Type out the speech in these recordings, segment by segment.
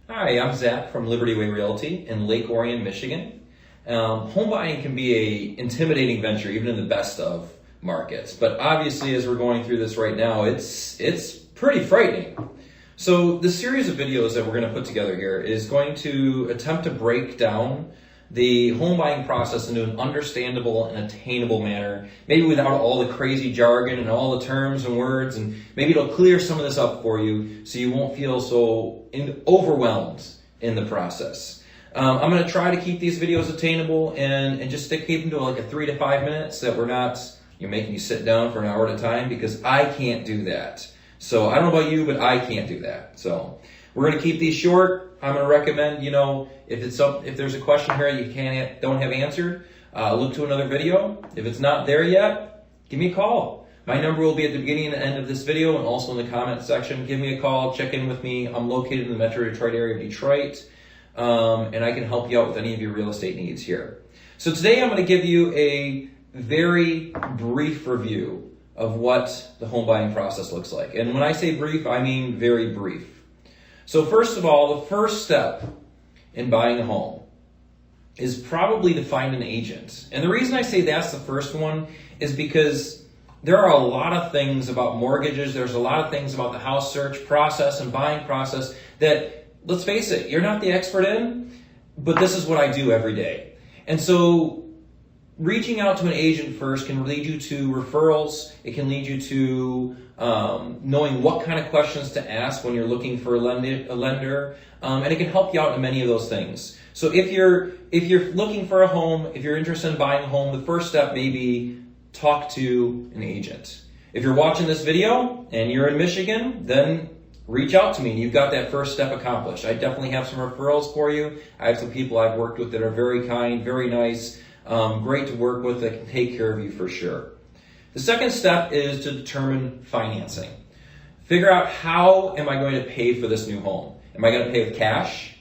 Hi, I'm Zack from Way Realty in Lake Orion, Michigan. Home buying can be an intimidating venture, even in the best of markets. But obviously, as we're going through this right now, it's pretty frightening. So the series of videos that we're going to put together here is going to attempt to break down the home buying process into an understandable and attainable manner, maybe without all the crazy jargon and all the terms and words, and maybe it'll clear some of this up for you so you won't feel so overwhelmed in the process. I'm going to try to keep these videos attainable and just keep them to like a 3 to 5 minutes, that we're not making you sit down for an hour at a time, because I can't do that. So I don't know about you, but I can't do that. So we're going to keep these short. I'm going to recommend, if there's a question here you don't have answered, look to another video. If it's not there yet, give me a call. My number will be at the beginning and end of this video and also in the comment section. Give me a call, check in with me. I'm located in the Metro Detroit area of Detroit, and I can help you out with any of your real estate needs here. So today I'm going to give you a very brief review of what the home buying process looks like. And when I say brief, I mean very brief. So first of all, the first step in buying a home is probably to find an agent. And the reason I say that's the first one is because there are a lot of things about mortgages, there's a lot of things about the house search process and buying process that, let's face it, you're not the expert in, but this is what I do every day. And so reaching out to an agent first can lead you to referrals. It can lead you to knowing what kind of questions to ask when you're looking for a lender, and it can help you out in many of those things. So if you're looking for a home, if you're interested in buying a home, the first step may be talk to an agent. If you're watching this video and you're in Michigan, then reach out to me and you've got that first step accomplished. I definitely have some referrals for you. I have some people I've worked with that are very kind, very nice, great to work with, that can take care of you for sure. The second step is to determine financing. Figure out, how am I going to pay for this new home? Am I going to pay with cash?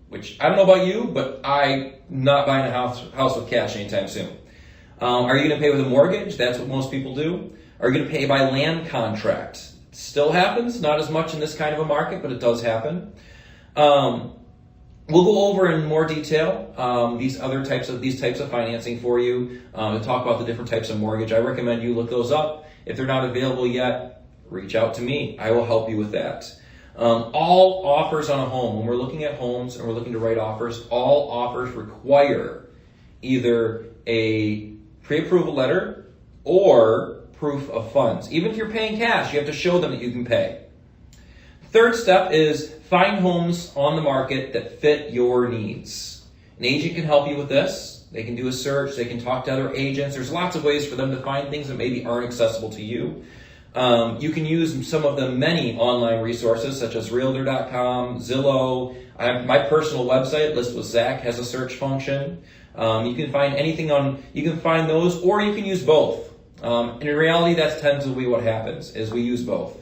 Which, I don't know about you, but I'm not buying a house with cash anytime soon. Are you going to pay with a mortgage? That's what most people do. Are you going to pay by land contract? Still happens, not as much in this kind of a market, but it does happen. We'll go over in more detail these types of financing for you, and talk about the different types of mortgage. I recommend you look those up. If they're not available yet, reach out to me. I will help you with that. All offers on a home, when we're looking at homes and we're looking to write offers, all offers require either a pre-approval letter or proof of funds. Even if you're paying cash, you have to show them that you can pay. Third step is find homes on the market that fit your needs. An agent can help you with this. They can do a search. They can talk to other agents. There's lots of ways for them to find things that maybe aren't accessible to you. You can use some of the many online resources such as Realtor.com, Zillow. I have my personal website, List with Zack, has a search function. You can find you can find those, or you can use both. And in reality, that tends to be what happens, is we use both.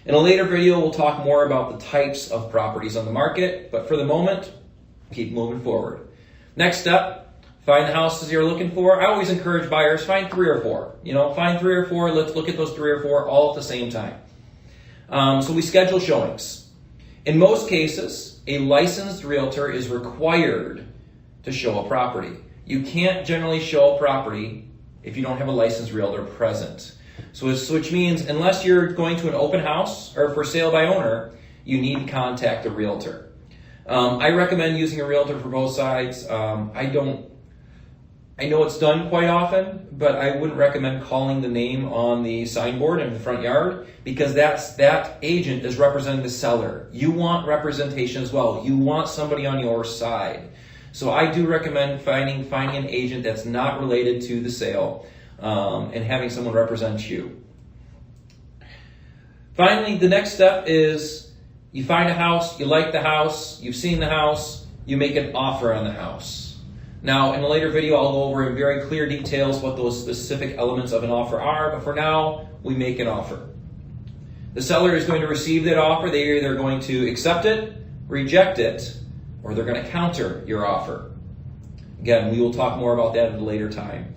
In a later video, we'll talk more about the types of properties on the market, but for the moment, keep moving forward. Next step, find the houses you're looking for. I always encourage buyers, find 3 or 4. Find 3 or 4, let's look at those 3 or 4 all at the same time. So we schedule showings. In most cases, a licensed realtor is required to show a property. You can't generally show a property if you don't have a licensed realtor present. So which means, unless you're going to an open house or for sale by owner, you need to contact a realtor. I recommend using a realtor for both sides. I know it's done quite often, but I wouldn't recommend calling the name on the signboard in the front yard, because that agent is representing the seller. You want representation as well. You want somebody on your side. So I do recommend finding an agent that's not related to the sale, and having someone represent you. Finally, the next step is you find a house, you like the house, you've seen the house, you make an offer on the house. Now, in a later video, I'll go over in very clear details what those specific elements of an offer are, but for now, we make an offer. The seller is going to receive that offer. They're either going to accept it, reject it, or they're going to counter your offer. Again, we will talk more about that at a later time.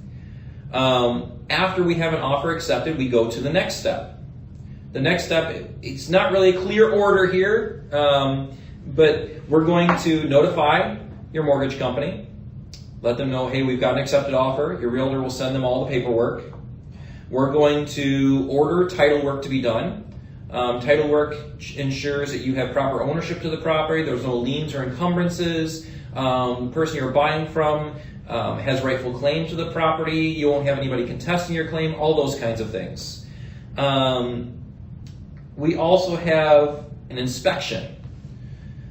After we have an offer accepted, we go to the next step. The next step, it's not really a clear order here. But we're going to notify your mortgage company, let them know, hey, we've got an accepted offer. Your realtor will send them all the paperwork. We're going to order title work to be done. Title work ensures that you have proper ownership to the property. There's no liens or encumbrances. The person you're buying from has rightful claim to the property. You won't have anybody contesting your claim, all those kinds of things. We also have an inspection.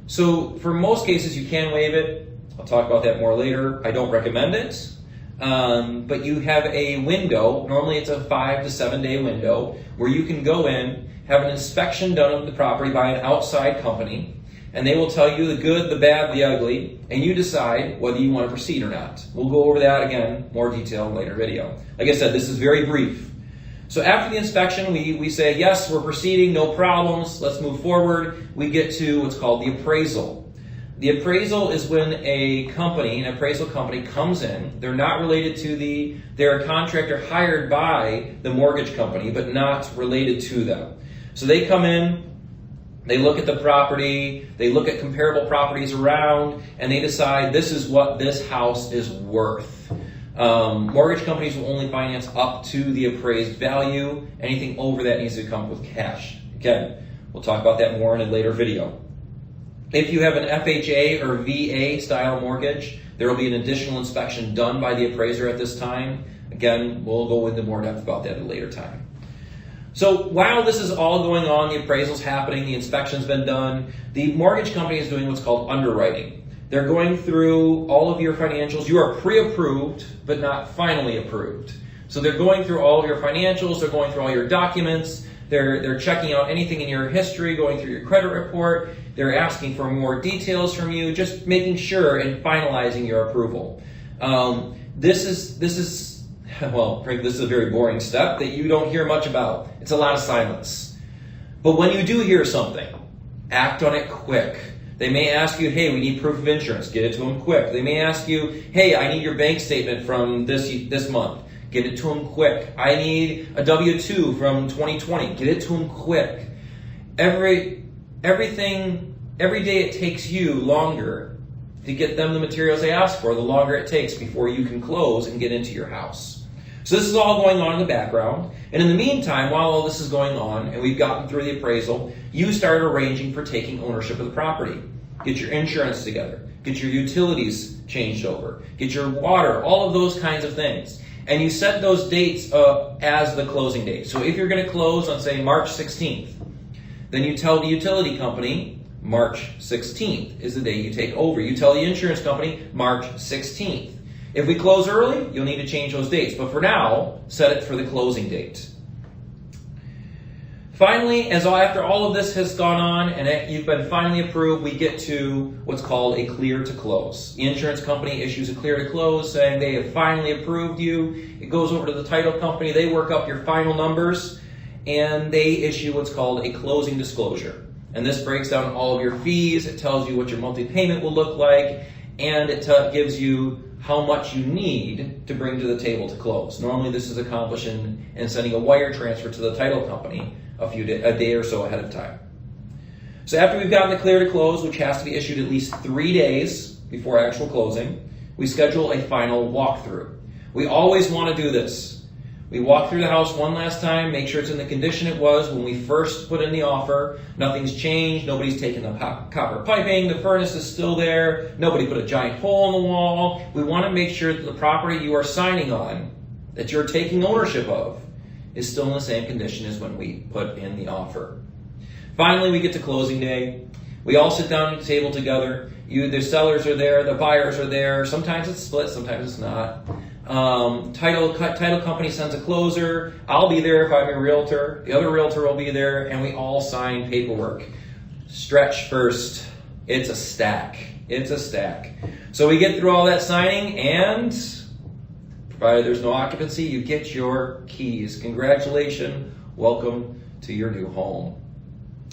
So for most cases, you can waive it. I'll talk about that more later. I don't recommend it. But you have a window, normally it's a 5 to 7 day window, where you can go in, have an inspection done of the property by an outside company, and they will tell you the good, the bad, the ugly, and you decide whether you want to proceed or not. We'll go over that again, more detail in a later video. Like I said, this is very brief. So after the inspection, we say, yes, we're proceeding, no problems, let's move forward. We get to what's called the appraisal. The appraisal is when an appraisal company comes in. They're not related to they're a contractor hired by the mortgage company, but not related to them. So they come in, they look at the property, they look at comparable properties around, and they decide this is what this house is worth. Mortgage companies will only finance up to the appraised value. Anything over that needs to come with cash. Again, we'll talk about that more in a later video. If you have an FHA or VA style mortgage, there will be an additional inspection done by the appraiser at this time. Again, we'll go into more depth about that at a later time. So while this is all going on, the appraisal's happening, the inspection's been done, the mortgage company is doing what's called underwriting. They're going through all of your financials. You are pre-approved, but not finally approved. So they're going through all of your financials, they're going through all your documents, they're checking out anything in your history, going through your credit report, they're asking for more details from you, just making sure and finalizing your approval. This is a very boring step that you don't hear much about. It's a lot of silence. But when you do hear something, act on it quick. They may ask you, hey, we need proof of insurance. Get it to them quick. They may ask you, hey, I need your bank statement from this month. Get it to them quick. I need a W-2 from 2020. Get it to them quick. Every day it takes you longer to get them the materials they ask for, the longer it takes before you can close and get into your house. So this is all going on in the background. And in the meantime, while all this is going on and we've gotten through the appraisal, you start arranging for taking ownership of the property. Get your insurance together. Get your utilities changed over. Get your water, all of those kinds of things. And you set those dates as the closing date. So if you're going to close on, say, March 16th, then you tell the utility company March 16th is the day you take over. You tell the insurance company March 16th. If we close early, you'll need to change those dates. But for now, set it for the closing date. Finally, after all of this has gone on and you've been finally approved, we get to what's called a clear to close. The insurance company issues a clear to close saying they have finally approved you. It goes over to the title company. They work up your final numbers and they issue what's called a closing disclosure. And this breaks down all of your fees. It tells you what your monthly payment will look like, and it gives you how much you need to bring to the table to close. Normally this is accomplished in sending a wire transfer to the title company a day or so ahead of time. So after we've gotten the clear to close, which has to be issued at least 3 days before actual closing, we schedule a final walkthrough. We always want to do this. We walk through the house one last time, make sure it's in the condition it was when we first put in the offer. Nothing's changed. Nobody's taken the copper piping. The furnace is still there. Nobody put a giant hole in the wall. We want to make sure that the property you are signing on, that you're taking ownership of, is still in the same condition as when we put in the offer. Finally, we get to closing day. We all sit down at the table together. The sellers are there, the buyers are there. Sometimes it's split, sometimes it's not. Title company sends a closer. I'll be there if I'm a realtor. The other realtor will be there, and we all sign paperwork. Stretch first. It's a stack. It's a stack. So we get through all that signing, and provided there's no occupancy, you get your keys. Congratulations. Welcome to your new home.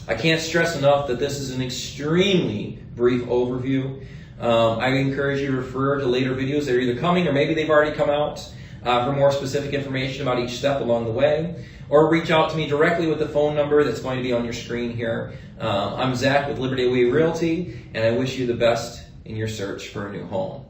I can't stress enough that this is an extremely brief overview. I encourage you to refer to later videos that are either coming or maybe they've already come out for more specific information about each step along the way. or reach out to me directly with the phone number that's going to be on your screen here. I'm Zach with Way Realty, and I wish you the best in your search for a new home.